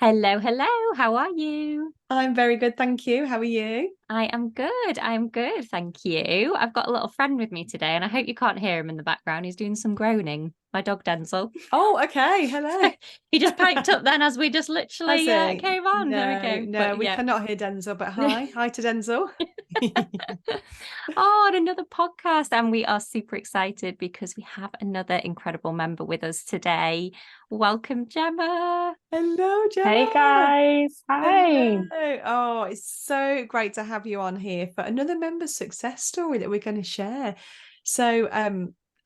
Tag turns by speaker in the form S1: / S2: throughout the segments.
S1: Hello, hello. How are you?
S2: I'm very good, thank you. How are you?
S1: I am good. I'm good. Thank you. I've got a little friend with me today, and I hope you can't hear him in the background. He's doing some groaning. My dog Denzel.
S2: Oh, okay. Hello.
S1: He just piped up then as we just
S2: Has
S1: literally
S2: he?
S1: came on. There we
S2: No,
S1: go.
S2: no,
S1: But
S2: we
S1: yeah.
S2: cannot hear Denzel, but hi. Hi to Denzel.
S1: Oh, and another podcast. And we are super excited because we have another incredible member with us today. Welcome, Gemma.
S2: Hello,
S3: Hey
S2: Gemma.
S3: guys, hi.
S2: Hello. Oh, it's so great to have you on here for another member's success story that we're going to share. So,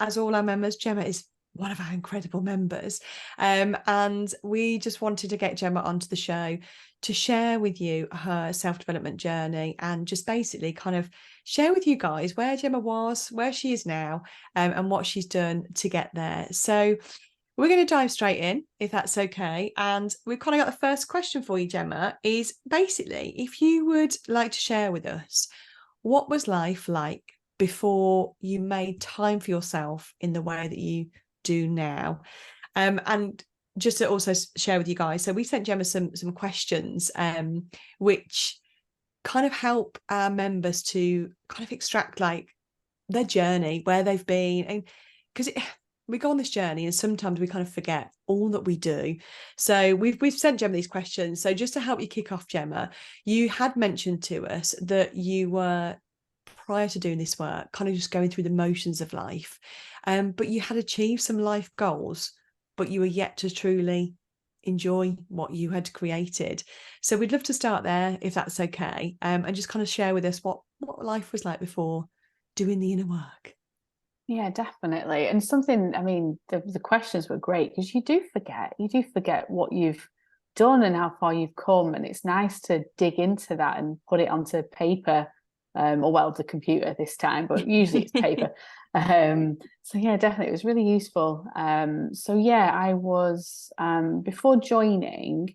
S2: as all our members, Gemma is one of our incredible members. And we just wanted to get Gemma onto the show to share with you her self-development journey and just basically kind of share with you guys where Gemma was, where she is now, and what she's done to get there. So we're going to dive straight in, if that's okay. And we've kind of got the first question for you, Gemma, is basically if you would like to share with us what was life like before you made time for yourself in the way that you do now. And just to also share with you guys, so we sent Gemma some questions, which kind of help our members to kind of extract like their journey, where they've been, and because we go on this journey and sometimes we kind of forget all that we do. So we've sent Gemma these questions. So just to help you kick off, Gemma, you had mentioned to us that you were, prior to doing this work, kind of just going through the motions of life, but you had achieved some life goals, but you were yet to truly enjoy what you had created. So we'd love to start there, if that's okay, and just kind of share with us what life was like before doing the inner work.
S3: Yeah, definitely. And something, I mean, the questions were great because you do forget what you've done and how far you've come. And it's nice to dig into that and put it onto paper, or well, the computer this time, but usually it's paper. So yeah, definitely, it was really useful. So yeah, I was, before joining,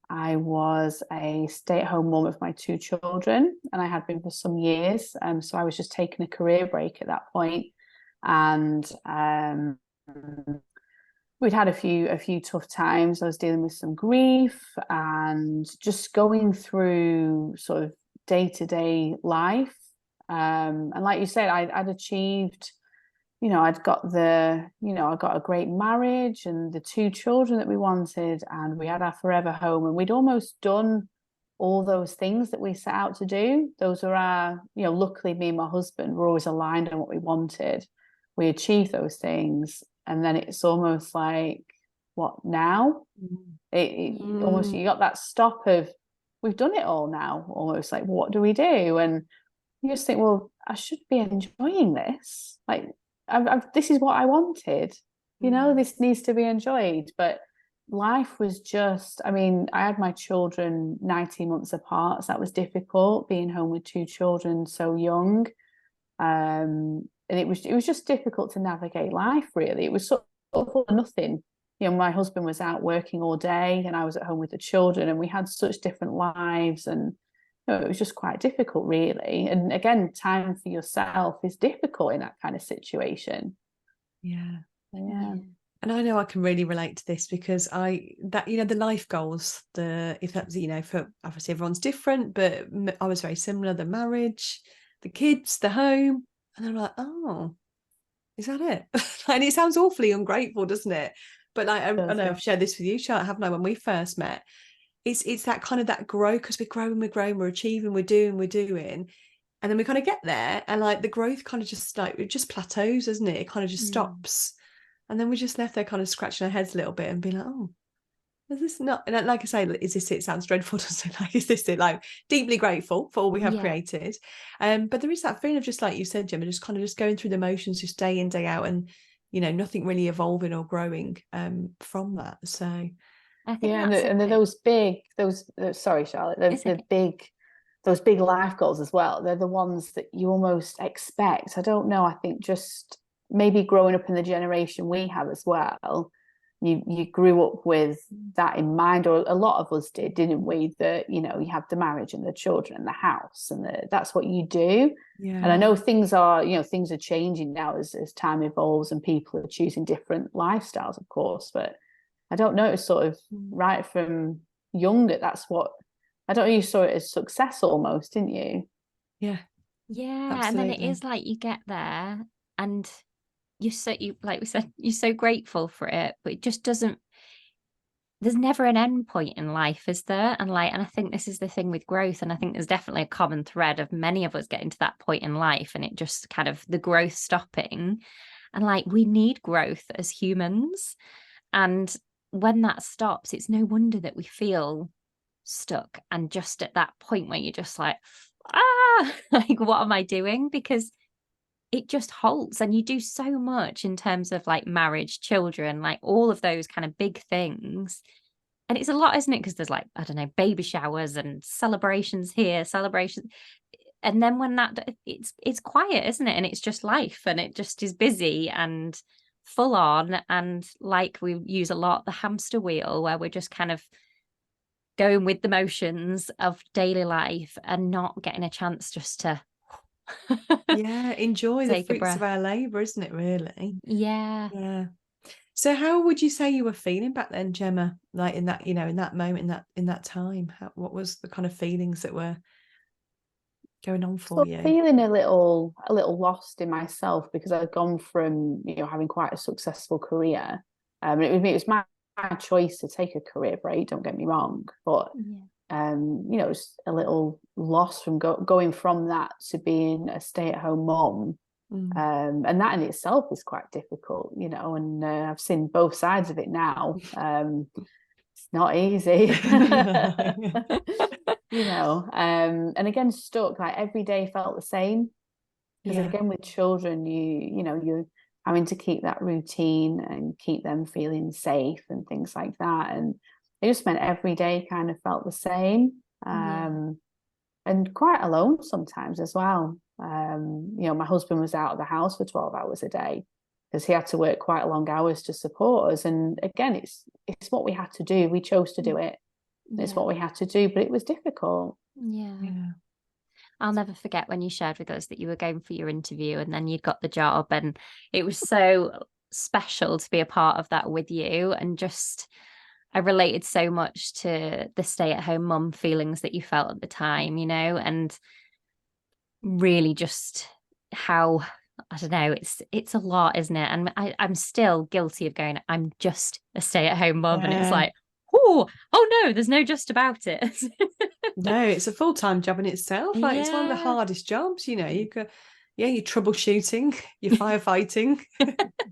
S3: I was a stay-at-home mum of my two children, and I had been for some years. So I was just taking a career break at that point, and we'd had a few tough times. I was dealing with some grief and just going through sort of day-to-day life. And like you said, I'd achieved, I'd got I got a great marriage and the two children that we wanted, and we had our forever home, and we'd almost done all those things that we set out to do. Those were our, luckily me and my husband were always aligned on what we wanted. We achieved those things, and then it's almost like, what now? Almost, you got that stop of, we've done it all now, almost like, what do we do? And you just think, well, I should be enjoying this. Like, this is what I wanted. This needs to be enjoyed. But life was just, I mean, I had my children 19 months apart, so that was difficult, being home with two children so young. And it was just difficult to navigate life, really. It was sort of all or nothing. My husband was out working all day and I was at home with the children, and we had such different lives, and it was just quite difficult, really. And again, time for yourself is difficult in that kind of situation.
S2: Yeah.
S3: Yeah.
S2: And I know I can really relate to this because the life goals, if that's, for obviously everyone's different, but I was very similar, the marriage, the kids, the home. And I'm like, oh, is that it? And it sounds awfully ungrateful, doesn't it? But like, I know I've shared this with you, Charlotte, haven't I? When we first met, it's that kind of that growth, because we're growing, we're achieving, we're doing. And then we kind of get there and like the growth kind of just like, it just plateaus, doesn't it? It kind of just stops. And then we're just left there kind of scratching our heads a little bit and being like, oh, is this not, and like I say, is this it? Sounds dreadful, doesn't it? Like, is this it? Like, deeply grateful for all we have
S1: Yeah.
S2: created. But there is that feeling of, just like you said, Gemma, just kind of just going through the motions, just day in, day out, and nothing really evolving or growing from that. So
S1: I think
S3: Yeah,
S1: that's
S3: and
S1: something.
S3: those sorry, Charlotte,
S1: It's
S3: the
S1: okay.
S3: big, those big life goals as well. They're the ones that you almost expect. I don't know. I think just maybe growing up in the generation we have as well, you grew up with that in mind, or a lot of us did, didn't we? That you have the marriage and the children and the house, and that's what you do. And I
S2: yeah.
S3: know things are changing now as time evolves and people are choosing different lifestyles, of course, but I don't know, it was sort of right from younger, that's what, I don't know, you saw it as success almost, didn't you?
S2: Yeah,
S1: Yeah, and then it
S2: absolutely.
S1: is like you get there and you like we said, you're so grateful for it, but it just doesn't, there's never an end point in life, is there? And I think this is the thing with growth, and I think there's definitely a common thread of many of us getting to that point in life and it just kind of the growth stopping. And like we need growth as humans. And when that stops, it's no wonder that we feel stuck and just at that point where you're just like, like, what am I doing? Because it just halts, and you do so much in terms of like marriage, children, like all of those kind of big things. And it's a lot, isn't it? Because there's like, I don't know, baby showers and celebrations here, celebrations. And then when that it's quiet, isn't it? And it's just life, and it just is busy and full on. And like we use a lot the hamster wheel, where we're just kind of going with the motions of daily life and not getting a chance just to
S2: Yeah, enjoy the
S1: take a
S2: fruits of
S1: breath.
S2: our labor, isn't it, really?
S1: Yeah.
S2: Yeah. So how would you say you were feeling back then, Gemma? Like in that, in that moment, in that time, what was the kind of feelings that were going on for
S3: So
S2: you?
S3: feeling a little lost in myself, because I'd gone from, having quite a successful career. It was my choice to take a career break, don't get me wrong, but
S1: Yeah.
S3: it's a little lost from going from that to being a stay-at-home mom. And that in itself is quite difficult, and I've seen both sides of it now. It's not easy. And again, stuck, like every day felt the same, because
S2: Yeah.
S3: again with children, you're having to keep that routine and keep them feeling safe and things like that, and it just meant every day kind of felt the same. And quite alone sometimes as well. My husband was out of the house for 12 hours a day because he had to work quite long hours to support us. And again, it's what we had to do. We chose to do it. It's what we had to do, but it was difficult.
S1: Yeah.
S2: Yeah.
S1: I'll never forget when you shared with us that you were going for your interview and then you'd got the job, and it was so special to be a part of that with you. And just, I related so much to the stay-at-home mum feelings that you felt at the time, and really just how, I don't know, it's a lot, isn't it? And I'm still guilty of going, I'm just a stay-at-home mum, and it's
S2: Yeah.
S1: like, oh no, there's no just about it.
S2: No, it's a full-time job in itself. Like it's one of the
S1: Yeah.
S2: hardest jobs, you could, you're troubleshooting, you're firefighting,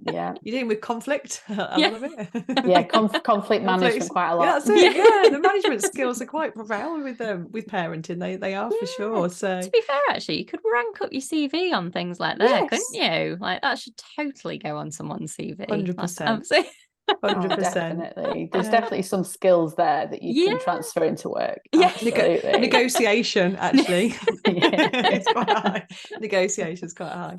S3: Yeah.
S2: you're dealing with conflict, a
S1: Yeah.
S2: lot of it.
S3: Yeah, conflict management quite a
S2: Yeah,
S3: lot.
S2: that's it. Yeah, the management skills are quite profound with parenting. They are for sure.
S1: To
S2: So
S1: be fair, actually, you could rank up your CV on things like that, couldn't
S2: yes,
S1: you? Like that should totally go on someone's CV. Like,
S2: 100%,
S1: absolutely.
S2: 100%.
S3: Definitely. There's
S2: Yeah.
S3: definitely some skills there that you
S1: Yeah.
S3: can transfer into work.
S1: Yeah.
S3: Absolutely.
S2: Negotiation, actually.
S3: Yeah.
S2: It's quite high. Negotiation's quite high.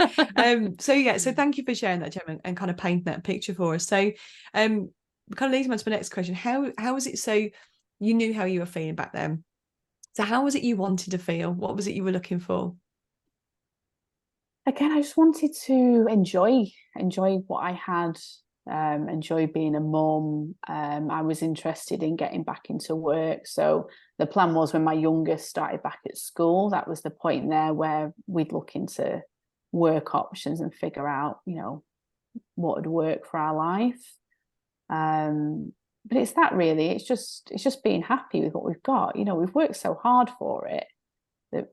S2: So yeah, so thank you for sharing that, Gemma, and kind of painting that picture for us. So kind of leads me on to my next question. How was it, so you knew how you were feeling back then? So how was it you wanted to feel? What was it you were looking for?
S3: Again, I just wanted to enjoy what I had, enjoy being a mum. I was interested in getting back into work. So the plan was, when my youngest started back at school, that was the point there where we'd look into work options and figure out, what would work for our life. But it's that really, it's just being happy with what we've got. We've worked so hard for it that,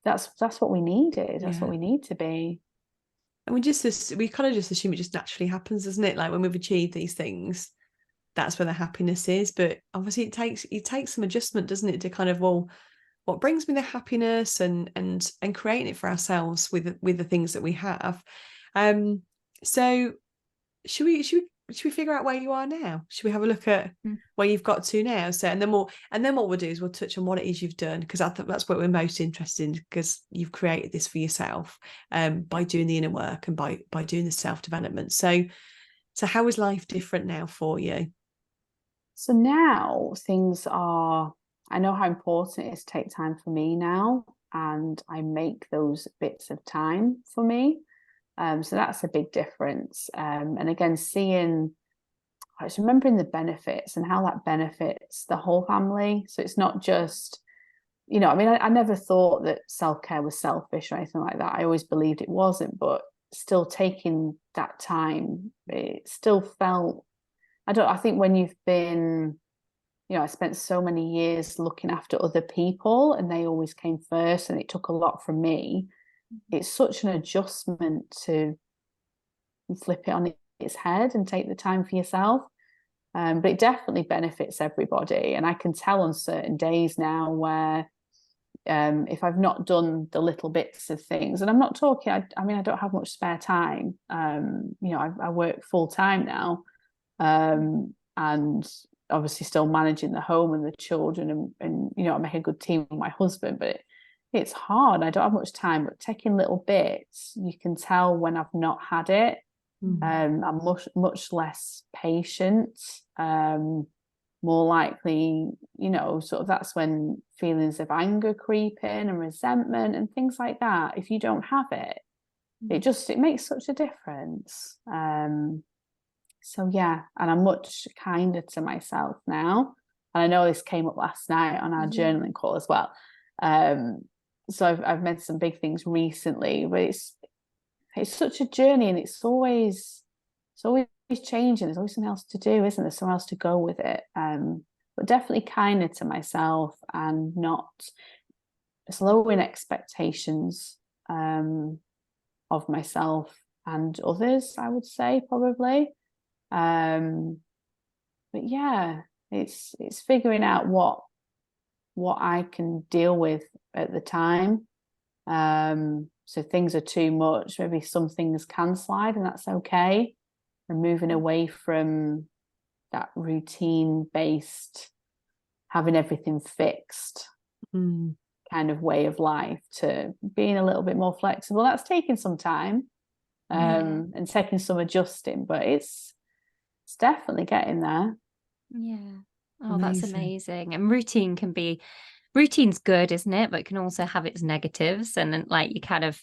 S3: that's what we needed. That's what
S2: Yeah.
S3: we need to be.
S2: And we kind of just assume it just naturally happens, doesn't it? Like when we've achieved these things, that's where the happiness is. But obviously it takes some adjustment, doesn't it, to kind of, well, what brings me the happiness, and creating it for ourselves with the things that we have. So should we figure out where you are now? Should we have a look at where you've got to now? So and then what we'll do is we'll touch on what it is you've done, because I think that's what we're most interested in, because you've created this for yourself by doing the inner work and by doing the self-development. So how is life different now for you?
S3: So now things are, I know how important it is to take time for me now, and I make those bits of time for me. So that's a big difference. And again, seeing, it's remembering the benefits and how that benefits the whole family. So it's not just, you know, I mean, I never thought that self-care was selfish or anything like that. I always believed it wasn't, but still taking that time, it still felt, I think when you've been, you know, I spent so many years looking after other people and they always came first and it took a lot from me. It's such an adjustment to flip it on its head and take the time for yourself. But it definitely benefits everybody. And I can tell on certain days now where if I've not done the little bits of things, and I'm not talking, I mean, I don't have much spare time. You know, I work full time now, and obviously still managing the home and the children, and you know, I make a good team with my husband, but it's hard. I don't have much time, but taking little bits, you can tell when I've not had it. I'm much less patient, more likely, you know, sort of that's when feelings of anger creep in and resentment and things like that. If you don't have it, it makes such a difference. So yeah, and I'm much kinder to myself now. And I know this came up last night on our journaling call as well. So I've made some big things recently, but it's such a journey, and it's always changing. There's always something else to do, isn't there? Somewhere else to go with it. But definitely kinder to myself and not just lowering expectations of myself and others, I would say, probably. But yeah, it's figuring out what I can deal with at the time. So if things are too much, maybe some things can slide, and that's okay. And moving away from that routine based, having everything fixed kind of way of life to being a little bit more flexible. That's taking some time and taking some adjusting, but it's definitely getting there.
S1: Yeah. Oh, that's amazing. And routine's good, isn't it? But it can also have its negatives. And then, like, you kind of,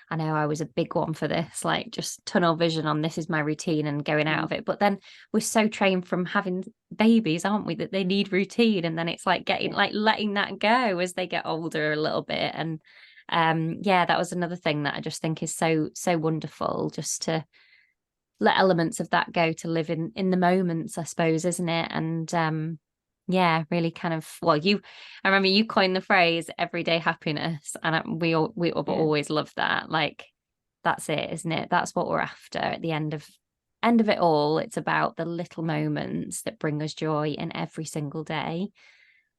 S1: I know I was a big one for this, like just tunnel vision on this is my routine and going out of it. But then we're so trained from having babies, aren't we, that they need routine. And then it's like getting, like letting that go as they get older a little bit. And yeah, that was another thing that I just think is so wonderful, just to let elements of that go, to live in the moments, I suppose, isn't it? And yeah, really kind of, well, I remember you coined the phrase everyday happiness, and we have always loved that. Like, that's it, isn't it? That's what we're after at the end of it all. It's about the little moments that bring us joy in every single day.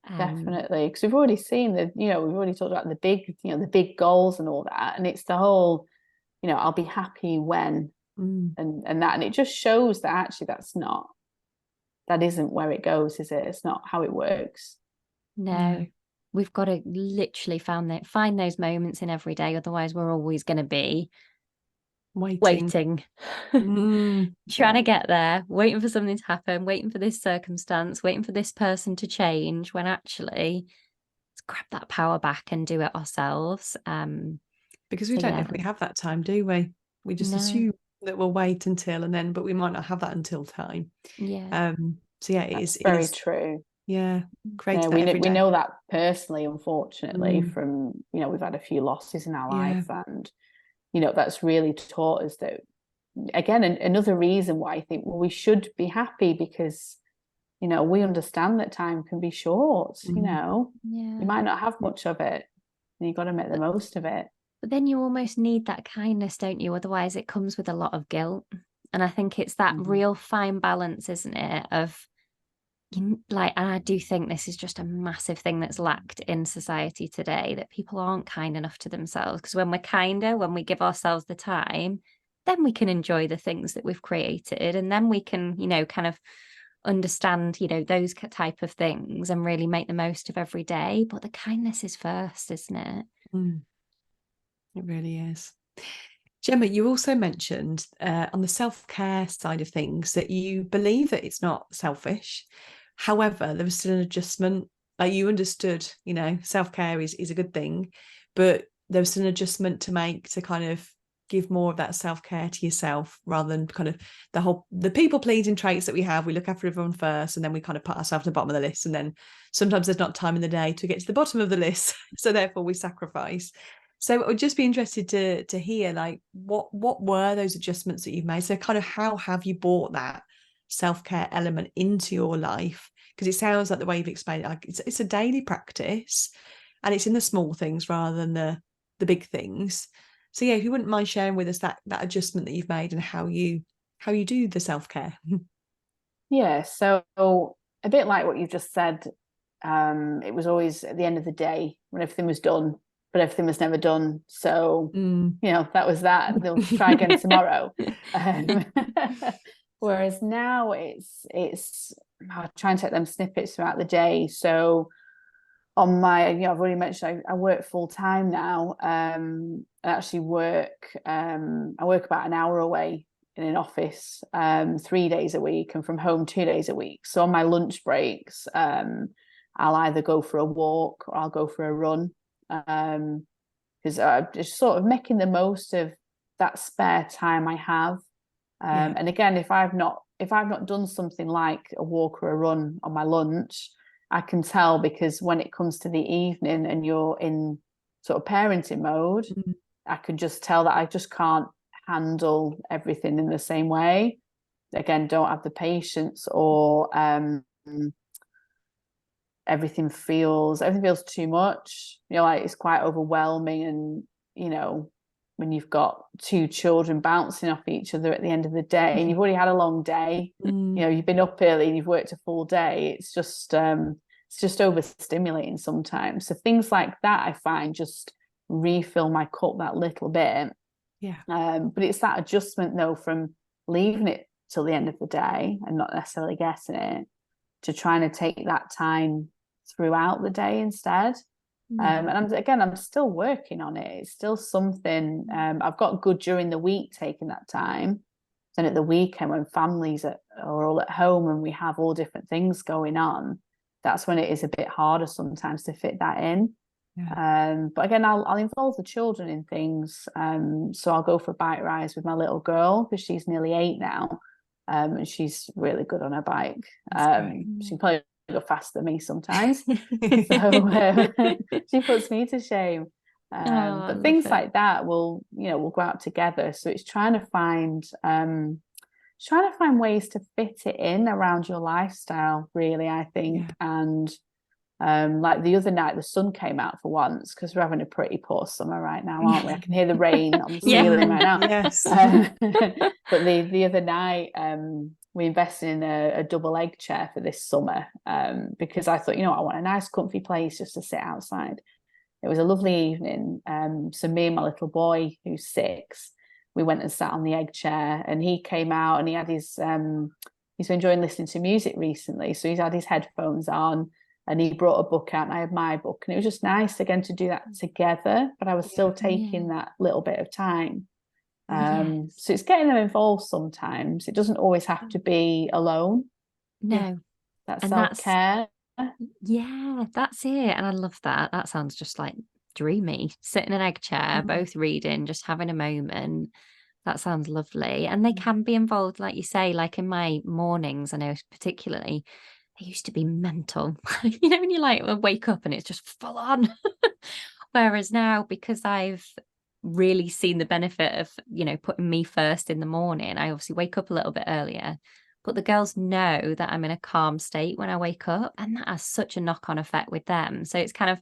S3: Definitely, because we've already seen that, you know, we've already talked about the big, you know, the big goals and all that, and it's the whole, you know, I'll be happy when and that, and it just shows that actually that isn't where it goes, is it? It's not how it works.
S1: No. We've got to literally find those moments in every day, otherwise we're always going to be waiting. Trying to get there, waiting for something to happen, waiting for this circumstance, waiting for this person to change, when actually let's grab that power back and do it ourselves.
S2: Because we don't know if we have that time, do we? We just assume that we'll wait until, and then, but we might not have that until time. So yeah, it is
S3: very true.
S2: Yeah,
S3: we know that personally, unfortunately, from, you know, we've had a few losses in our life, and you know, that's really taught us that, again, another reason why I think, well, we should be happy, because, you know, we understand that time can be short. You know, you might not have much of it, and you've got to make the most of it.
S1: But then you almost need that kindness, don't you? Otherwise it comes with a lot of guilt. And I think it's that real fine balance, isn't it, of, like, and I do think this is just a massive thing that's lacked in society today, that people aren't kind enough to themselves. Because when we're kinder, when we give ourselves the time, then we can enjoy the things that we've created, and then we can, you know, kind of understand, you know, those type of things and really make the most of every day. But the kindness is first, isn't it?
S2: It really is. Gemma, you also mentioned on the self-care side of things that you believe that it's not selfish. However, there was still an adjustment. Like, you understood, you know, self-care is a good thing, but there was still an adjustment to make to kind of give more of that self-care to yourself, rather than kind of the people pleasing traits that we have. We look after everyone first, and then we kind of put ourselves at the bottom of the list, and then sometimes there's not time in the day to get to the bottom of the list, so therefore we sacrifice. So I would just be interested to hear, like, what were those adjustments that you've made? So kind of how have you brought that self-care element into your life? Because it sounds like the way you've explained it, like it's a daily practice, and it's in the small things rather than the big things. So yeah, if you wouldn't mind sharing with us that adjustment that you've made and how you do the self-care.
S3: Yeah, so a bit like what you just said, it was always at the end of the day when everything was done, but everything was never done. So you know, that was that. They'll try again tomorrow. Whereas now it's I try and take them snippets throughout the day. So on my, you know, I've already mentioned I work full time now. I actually work I work about an hour away in an office 3 days a week, and from home 2 days a week. So on my lunch breaks, I'll either go for a walk or I'll go for a run, because I'm just sort of making the most of that spare time I have. And again, if I've not done something like a walk or a run on my lunch, I can tell, because when it comes to the evening and you're in sort of parenting mode, I can just tell that I just can't handle everything in the same way. Again, don't have the patience, or everything feels too much. You know, like it's quite overwhelming, and you know, when you've got two children bouncing off each other at the end of the day, and you've already had a long day, you know, you've been up early and you've worked a full day, it's just overstimulating sometimes. So things like that, I find, just refill my cup that little bit. But it's that adjustment though, from leaving it till the end of the day and not necessarily getting it, to trying to take that time throughout the day instead. And I'm still working on it. It's still something I've got good during the week, taking that time. Then at the weekend, when families are all at home and we have all different things going on, that's when it is a bit harder sometimes to fit that in. But again, I'll involve the children in things. So I'll go for bike rides with my little girl, because she's nearly 8 now, and she's really good on her bike. She can probably go faster than me sometimes. So she puts me to shame. But things like that we'll go out together. So it's trying to find ways to fit it in around your lifestyle, really, I think. And like the other night, the sun came out for once, because we're having a pretty poor summer right now, aren't we? I can hear the rain on the ceiling right now.
S2: Yes.
S3: But the other night, we invested in a double egg chair for this summer, because I thought, I want a nice comfy place just to sit outside. It was a lovely evening. So me and my little boy, who's 6, we went and sat on the egg chair, and he came out, and he had his he's been enjoying listening to music recently, so he's had his headphones on, and he brought a book out, and I had my book, and it was just nice again to do that together, but I was still taking that little bit of time. So it's getting them involved sometimes. It doesn't always have to be alone. That's self-care.
S1: That's it. And I love that. That sounds just like dreamy. Sit in an egg chair, both reading, just having a moment. That sounds lovely. And they can be involved, like you say, like in my mornings, I know particularly, they used to be mental. When you like wake up and it's just full on. Whereas now, because I've really seen the benefit of, putting me first in the morning, I obviously wake up a little bit earlier, but the girls know that I'm in a calm state when I wake up, and that has such a knock-on effect with them. So it's kind of,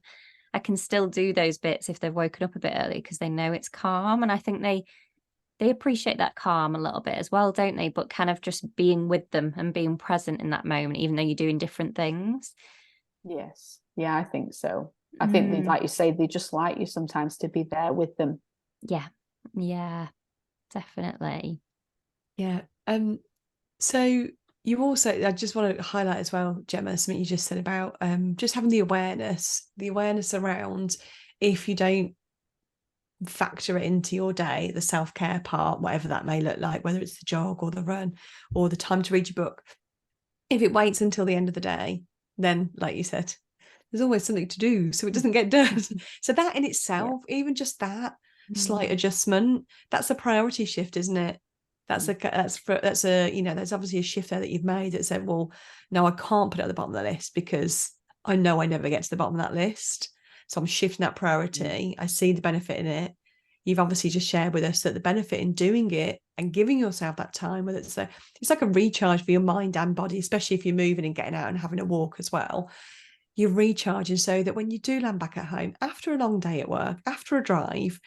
S1: I can still do those bits if they've woken up a bit early, because they know it's calm. And I think they appreciate that calm a little bit as well, don't they? But kind of just being with them and being present in that moment, even though you're doing different things.
S3: Yes. Yeah, I think so. I think they, like you say, they just like you sometimes to be there with them.
S1: Yeah, definitely.
S2: So you also, I just want to highlight as well, Gemma, something you just said about just having the awareness around, if you don't factor it into your day, the self-care part, whatever that may look like, whether it's the jog or the run or the time to read your book, if it waits until the end of the day, then like you said, there's always something to do, so it doesn't get done. So that in itself, even just that, slight adjustment. That's a priority shift, isn't it? That's a you know, there's obviously a shift there that you've made that said, well, no, I can't put it at the bottom of the list because I know I never get to the bottom of that list. So I'm shifting that priority. I see the benefit in it. You've obviously just shared with us that the benefit in doing it and giving yourself that time, whether it's like a recharge for your mind and body, especially if you're moving and getting out and having a walk as well. You're recharging so that when you do land back at home after a long day at work, after a drive,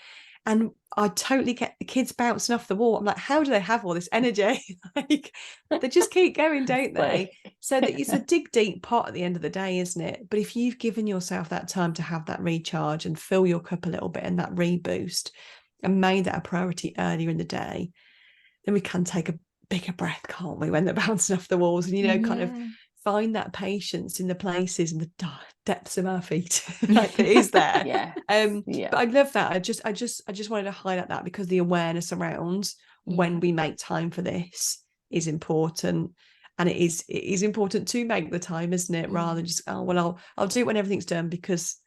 S2: and I totally get the kids bouncing off the wall. I'm like, how do they have all this energy? Like, they just keep going, don't they? So that it's a dig deep pot at the end of the day, isn't it? But if you've given yourself that time to have that recharge and fill your cup a little bit and that reboost and made that a priority earlier in the day, then we can take a bigger breath, can't we, when they're bouncing off the walls and, you know, kind of find that patience in the places and the depths of our feet like it is there. But I love that. I just wanted to highlight that because the awareness around when we make time for this is important. And it is important to make the time, isn't it? Rather than just, oh, well, I'll do it when everything's done, because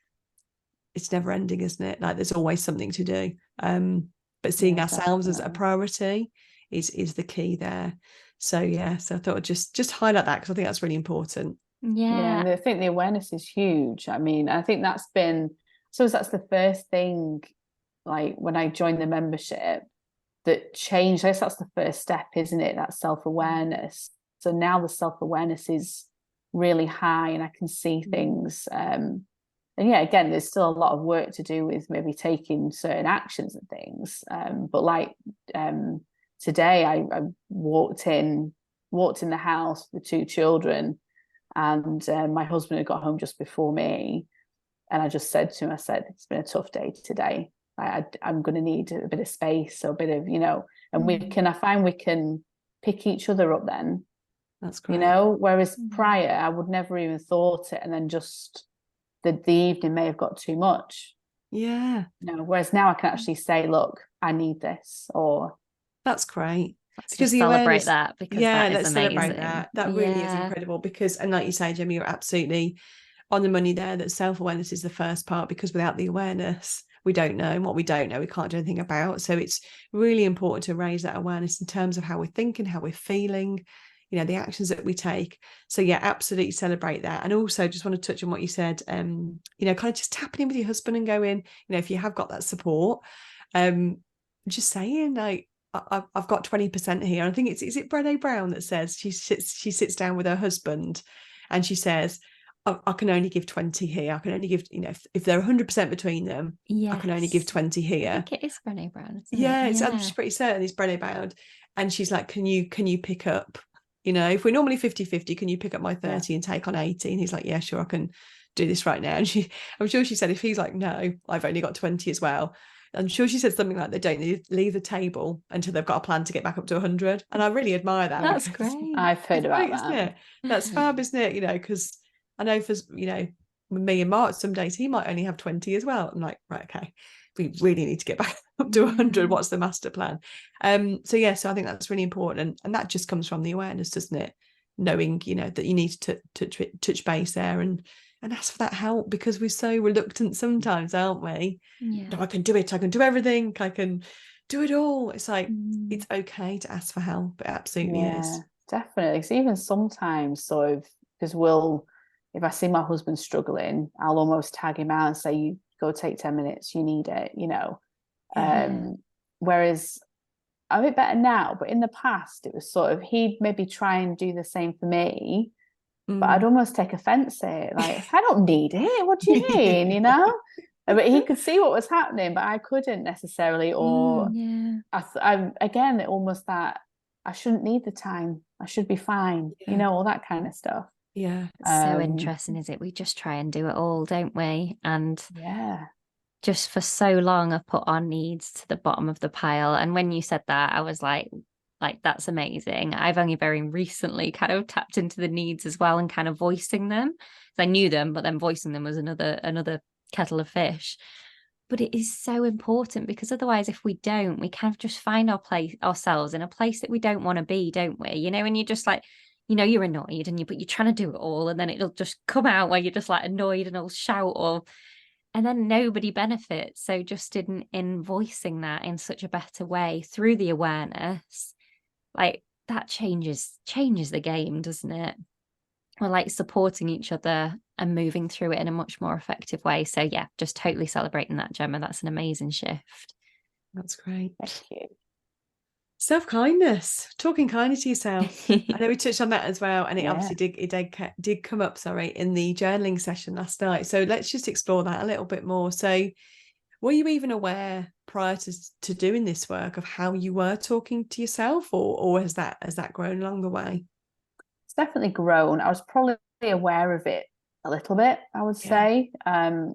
S2: it's never ending, isn't it? Like, there's always something to do. But seeing ourselves as a priority is the key there. So so I thought I'd just highlight that because I think that's really important.
S3: And I think the awareness is huge. I mean, I think that's the first thing, like when I joined the membership, that changed. I guess that's the first step, isn't it? That self-awareness. So now the self-awareness is really high and I can see things. And again, there's still a lot of work to do with maybe taking certain actions and things. But like today, I walked in the house with 2 children, and my husband had got home just before me, and I just said to him, I said, it's been a tough day today. I'm going to need a bit of space, or a bit of, you know, and I find we can pick each other up then.
S2: That's great.
S3: You know, whereas prior I would never even thought it, and then just the evening may have got too much.
S2: You
S3: know, whereas now I can actually say, look, I need this. Or
S2: that's great.
S1: Let's just celebrate that, because that is
S2: let's
S1: amazing.
S2: celebrate that. That really is incredible, because, and like you say, Gemma, you're absolutely on the money there, that self-awareness is the first part, because without the awareness, we don't know, and what we don't know, we can't do anything about. So it's really important to raise that awareness in terms of how we're thinking, how we're feeling, you know, the actions that we take. So absolutely celebrate that. And also just want to touch on what you said, you know, kind of just tapping in with your husband and going, you know, if you have got that support, just saying, like, I've got 20% here. I think is it Brené Brown that says she sits down with her husband and she says, I can only give 20 here. I can only give, you know, if they're 100% between them, I can only give 20 here.
S1: I think it is Brené Brown, isn't
S2: it? I'm just pretty certain it's Brené Brown. And she's like, can you pick up, you know, if we're normally 50-50, can you pick up my 30 and take on 80? And he's like, yeah, sure, I can do this right now. And I'm sure she said, if he's like, no, I've only got 20 as well, I'm sure she said something like, they don't leave the table until they've got a plan to get back up to 100. And I really admire that.
S1: That's great.
S3: I've heard about that.
S2: Isn't it? That's fab, isn't it? You know, because I know for, you know, me and Mark, some days he might only have 20 as well. I'm like, right, okay, we really need to get back up to 100. What's the master plan? So I think that's really important. And that just comes from the awareness, doesn't it? Knowing, you know, that you need to touch base there and ask for that help, because we're so reluctant sometimes, aren't we? No, I can do it. I can do everything. I can do it all. It's like, it's okay to ask for help. It absolutely is.
S3: Definitely. So even sometimes, sort of, because if I see my husband struggling, I'll almost tag him out and say, you go take 10 minutes, you need it, you know. Whereas I'm a bit better now, but in the past it was sort of, he'd maybe try and do the same for me, but I'd almost take offense at it, like, I don't need it, what do you mean? You know, but he could see what was happening, but I couldn't necessarily. Or again, almost that I shouldn't need the time, I should be fine, you know, all that kind of stuff.
S1: So interesting, is it? We just try and do it all, don't we? And just for so long I've put our needs to the bottom of the pile. And when you said that, I was like that's amazing. I've only very recently kind of tapped into the needs as well and kind of voicing them. I knew them, but then voicing them was another kettle of fish. But it is so important, because otherwise, if we don't, we kind of just find ourselves in a place that we don't want to be, don't we? You know, and you're just like, you know, you're annoyed but you're trying to do it all, and then it'll just come out where you're just like annoyed and it'll shout, or and then nobody benefits. So just in voicing that in such a better way through the awareness, like that changes the game, doesn't it? We're like supporting each other and moving through it in a much more effective way. So yeah, just totally celebrating that, Gemma. That's an amazing shift.
S2: That's great.
S3: Thank you.
S2: Self-kindness, talking kindly to yourself. I know we touched on that as well, and it obviously did come up, in the journaling session last night. So let's just explore that a little bit more. So were you even aware prior to doing this work of how you were talking to yourself, or has that grown along the way?
S3: It's definitely grown. I was probably aware of it a little bit, I would say.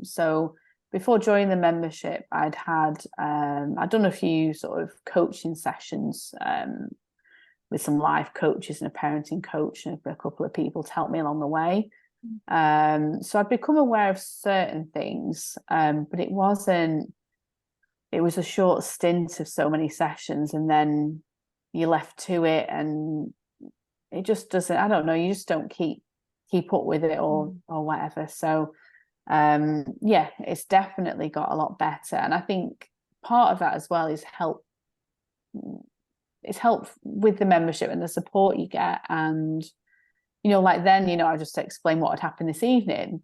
S3: So before joining the membership, I'd done a few sort of coaching sessions with some life coaches and a parenting coach and a couple of people to help me along the way. So I'd become aware of certain things, but it was a short stint of so many sessions, and then you're left to it, and it just doesn't, I don't know, you just don't keep up with it or whatever. So it's definitely got a lot better. And I think part of that as well is help with the membership and the support you get. And like then I just explained what had happened this evening,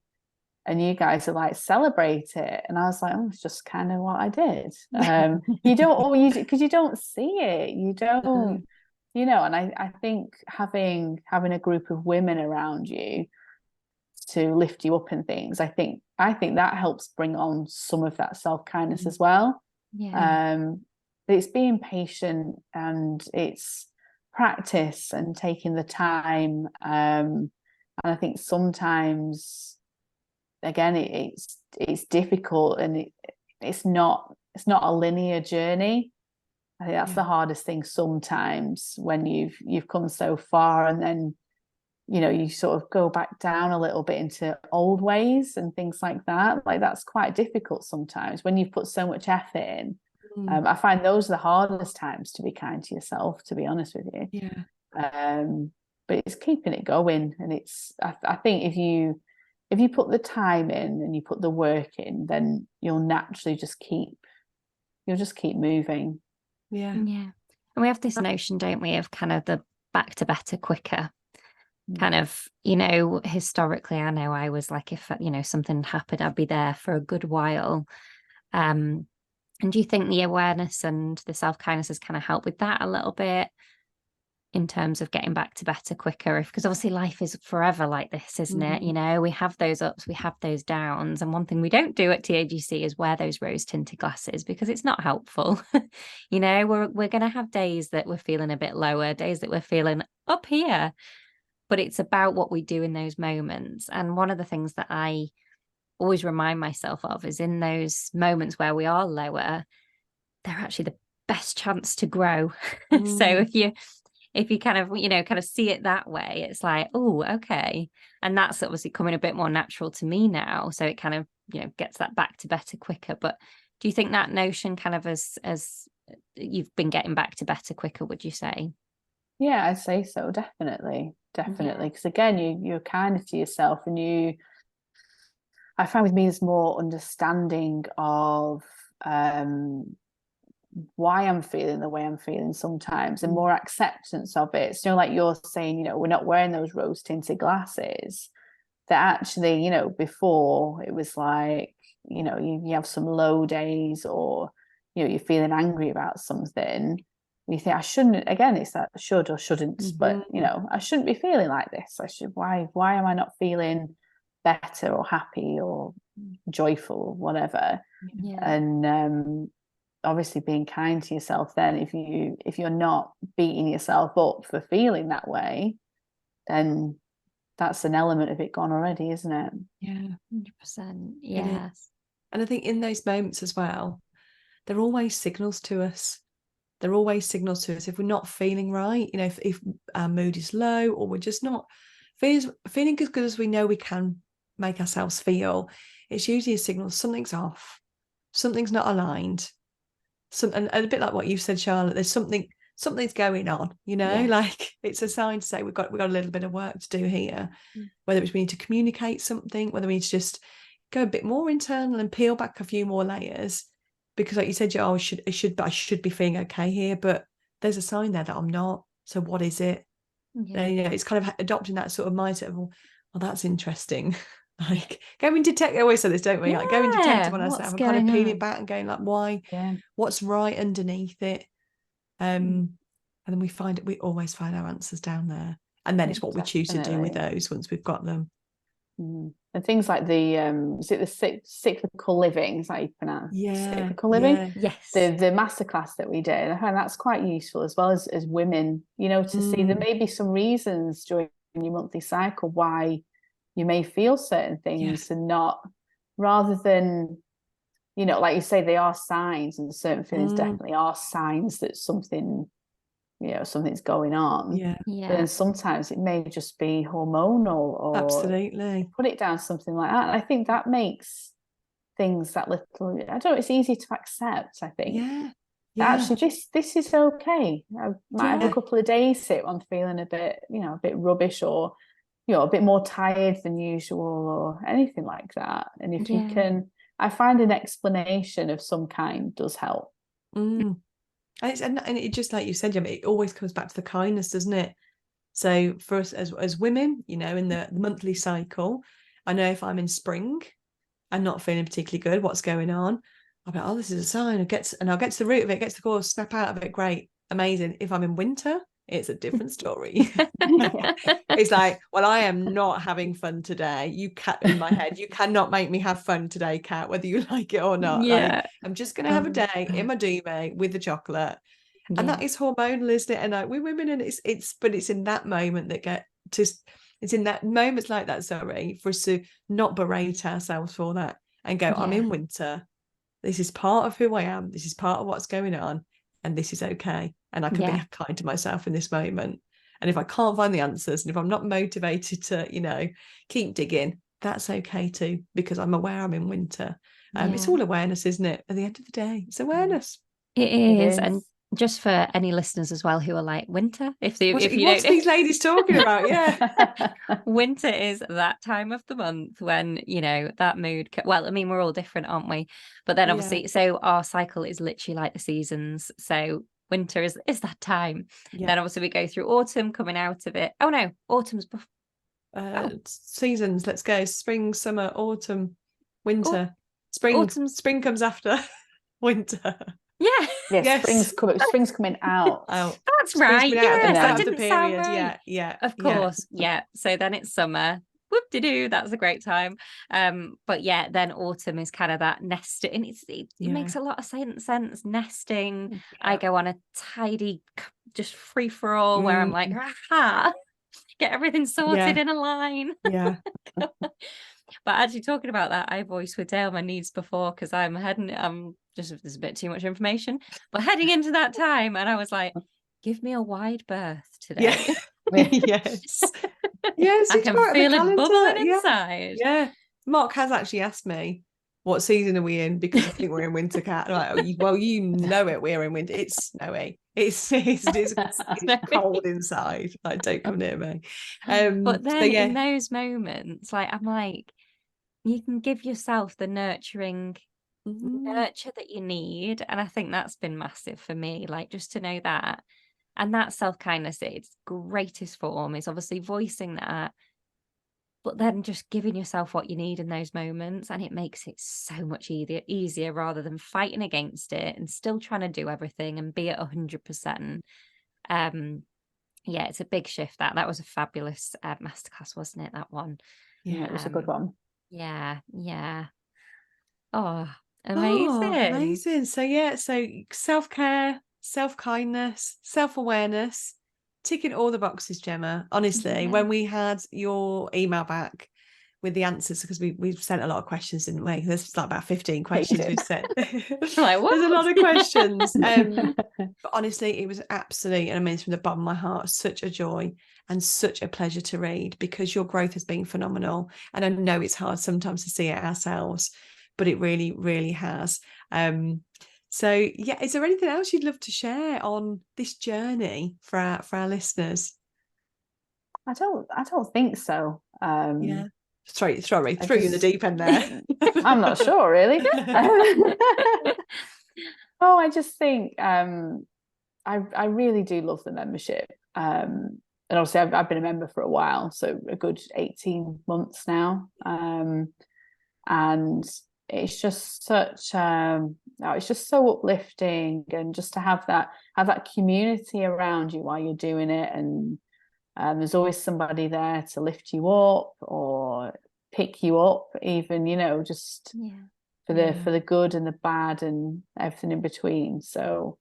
S3: and you guys are like, celebrate it. And I was like, oh, it's just kind of what I did. You don't always, because you don't see it, you don't and I think having a group of women around you to lift you up and things, I think that helps bring on some of that self-kindness as well. But it's being patient, and it's practice and taking the time, and I think sometimes again it's difficult, and it's not a linear journey. I think that's the hardest thing sometimes, when you've come so far, and then you sort of go back down a little bit into old ways and things like that. Like that's quite difficult sometimes when you've put so much effort in. I find those are the hardest times to be kind to yourself, to be honest with you. But it's keeping it going, and it's I think if you put the time in and you put the work in, then you'll naturally just keep moving.
S1: And we have this notion, don't we, of kind of the back to better quicker kind of, historically, I know I was like, if something happened, I'd be there for a good while. And do you think the awareness and the self-kindness has kind of helped with that a little bit in terms of getting back to better quicker? Because obviously life is forever like this, isn't it? We have those ups, we have those downs, and one thing we don't do at TAGC is wear those rose tinted glasses, because it's not helpful. We're going to have days that we're feeling a bit lower, days that we're feeling up here, but it's about what we do in those moments. And one of the things that I always remind myself of is, in those moments where we are lower, they're actually the best chance to grow. So if you kind of see it that way, it's like, oh, okay. And that's obviously coming a bit more natural to me now. So it kind of, gets that back to better quicker. But do you think that notion kind of as you've been getting back to better quicker, would you say?
S3: Yeah, I'd say so. Definitely. Because again, you're kinder to yourself, and I find with me there's more understanding of why I'm feeling the way I'm feeling sometimes, and more acceptance of it. So like you're saying, we're not wearing those rose tinted glasses. That actually, before it was like, you have some low days, or you're feeling angry about something. You think, I shouldn't, again, it's that should or shouldn't, but I shouldn't be feeling like this. Why am I not feeling better or happy or joyful or whatever? And obviously being kind to yourself, then if you're not beating yourself up for feeling that way, then that's an element of it gone already, isn't it?
S1: 100%. Yes.
S2: And I think in those moments as well, they're always signals to us. If we're not feeling right, if our mood is low, or we're just not feeling as good as we know we can make ourselves feel, it's usually a signal something's off, something's not aligned. And a bit like what you said, Charlotte, there's something's going on, like it's a sign to say we've got a little bit of work to do here, whether it's we need to communicate something, whether we need to just go a bit more internal and peel back a few more layers, because like you said, I should be feeling okay here, but there's a sign there that I'm not. So what is it? And, it's kind of adopting that sort of mindset of, well, that's interesting. Like going detective, I always say this, don't we? Like going detective on ourselves and kind of peeling back and going like, why?
S3: Yeah.
S2: What's right underneath it? And then we always find our answers down there. And then it's what we choose to do with those once we've got them.
S3: And things like the is it the cyclical living, is that how you pronounce cyclical living?
S1: Yes.
S3: The masterclass that we did, I find that's quite useful as well as women, to see there may be some reasons during your monthly cycle why you may feel certain things, and not, rather than, like you say, they are signs, and certain feelings definitely are signs that something, something's going on. But then sometimes it may just be hormonal, or
S2: absolutely
S3: put it down something like that. And I think that makes things that little, I don't know, it's easy to accept, I think. Actually, this is okay. I might have a couple of days sit I'm feeling a bit, a bit rubbish, or a bit more tired than usual, or anything like that. And if you can, I find an explanation of some kind does help.
S2: And it just, like you said, it always comes back to the kindness, doesn't it? So for us as women, in the monthly cycle, I know if I'm in spring and not feeling particularly good, what's going on, I'll be like, oh, this is a sign. I'll get to the root of it, get to the cause, snap out of it. Great, amazing. If I'm in winter, it's a different story. It's like, well, I am not having fun today. In my head, you cannot make me have fun today, Kat, whether you like it or not. Like, I'm just going to have a day in my duvet with the chocolate. And that is hormonal, isn't it? And like, we're women, and it's in that moment that it's in that moments like that, for us to not berate ourselves for that and go, I'm in winter. This is part of who I am. This is part of what's going on. And this is okay. And I can be kind to myself in this moment. And if I can't find the answers, and if I'm not motivated to, keep digging, that's okay too, because I'm aware I'm in winter. It's all awareness, isn't it? At the end of the day, it's awareness.
S1: It is. And just for any listeners as well who are like, winter,
S2: what's these ladies talking about?
S1: Winter is that time of the month when that mood well, I mean, we're all different, aren't we? But then obviously so our cycle is literally like the seasons. So winter is that time. Then obviously we go through autumn, coming out of it. Oh no, autumn's
S2: seasons. Let's go spring, summer, autumn, winter. Spring comes after winter.
S3: Spring's coming out.
S1: That's right. That didn't sound right. Of course. So then it's summer. Whoop-de-doo, that's a great time. But then autumn is kind of that nesting, and it makes a lot of sense. Nesting. I go on a tidy, just free for all where I'm like, get everything sorted in a line. But actually, talking about that, I voiced with Dale my needs before, because there's a bit too much information, but heading into that time, and I was like, give me a wide berth today.
S2: Yes,
S1: I can feel it bubbling inside.
S2: Mark has actually asked me, what season are we in, because I think we're in winter, Kat. Like, well, we're in winter. It's snowy. It's cold inside. Like, don't come near me.
S1: But then in those moments, like, I'm like, you can give yourself the nurture that you need. And I think that's been massive for me, like, just to know that. And that self-kindness, its greatest form is obviously voicing that, but then just giving yourself what you need in those moments. And it makes it so much easier rather than fighting against it and still trying to do everything and be at 100%. It's a big shift. That was a fabulous masterclass, wasn't it? That one.
S3: It was a good one.
S1: Oh, amazing.
S2: So self-care, self-kindness, self-awareness, ticking all the boxes, Gemma. Honestly, when we had your email back with the answers, because we've sent a lot of questions, didn't we? There's like about 15 questions we've sent. There's a lot of questions. But honestly, it was absolutely, and I mean, from the bottom of my heart, such a joy and such a pleasure to read, because your growth has been phenomenal. And I know it's hard sometimes to see it ourselves, but it really, really has. So is there anything else you'd love to share on this journey for our listeners?
S3: I don't think so.
S2: Sorry, threw you in the deep end there.
S3: I'm not sure, really. Oh, I just think I really do love the membership. And obviously I've been a member for a while, so a good 18 months now. And it's just such it's just so uplifting, and just to have that community around you while you're doing it, and there's always somebody there to lift you up or pick you up, even, just for the good and the bad and everything in between. So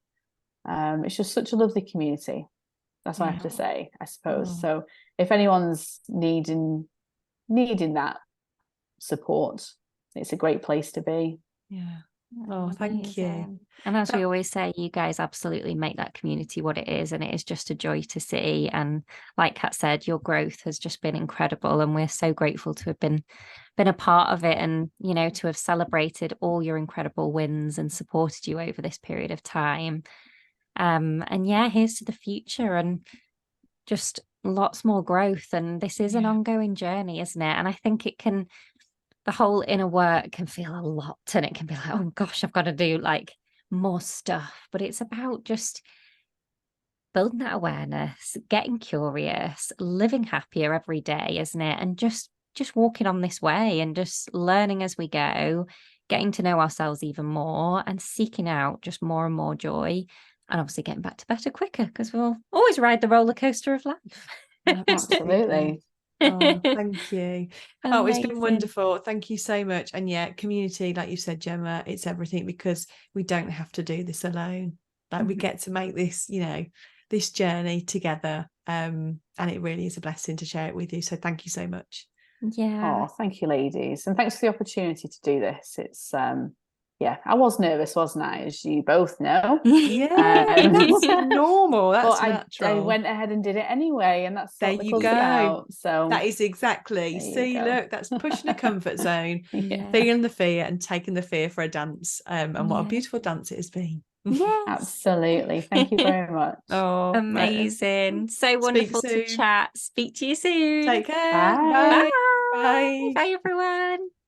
S3: it's just such a lovely community. That's what I have to say, I suppose. So if anyone's needing that support, it's a great place to be.
S2: Oh, thank you.
S1: And as we always say, you guys absolutely make that community what it is, and it is just a joy to see. And like Kat said, your growth has just been incredible, and we're so grateful to have been a part of it, and to have celebrated all your incredible wins and supported you over this period of time. And here's to the future, and just lots more growth. And this is an ongoing journey, isn't it? And I think the whole inner work can feel a lot, and it can be like, oh gosh, I've got to do like more stuff. But it's about just building that awareness, getting curious, living happier every day, isn't it? And just walking on this way and just learning as we go, getting to know ourselves even more, and seeking out just more and more joy, and obviously getting back to better quicker, because we'll always ride the roller coaster of life.
S3: Absolutely.
S2: Oh, thank you. Oh, it's been
S1: Amazing.
S2: wonderful. Thank you so much. And community, like you said, Gemma, it's everything, because we don't have to do this alone. Like we get to make this, this journey together. And it really is a blessing to share it with you. So thank you so much.
S3: Oh, thank you, ladies. And thanks for the opportunity to do this. It's I was nervous, wasn't I, as you both know?
S2: That's normal. That's natural.
S3: I went ahead and did it anyway, and that's
S2: there you go. So that is exactly. See, look, that's pushing a comfort zone, feeling the fear and taking the fear for a dance. And what a beautiful dance it has been.
S1: Yes,
S3: absolutely. Thank you very much.
S2: Oh,
S1: amazing. So wonderful to chat. Speak to you soon.
S2: Take care.
S3: Bye.
S2: Bye.
S1: Bye, everyone.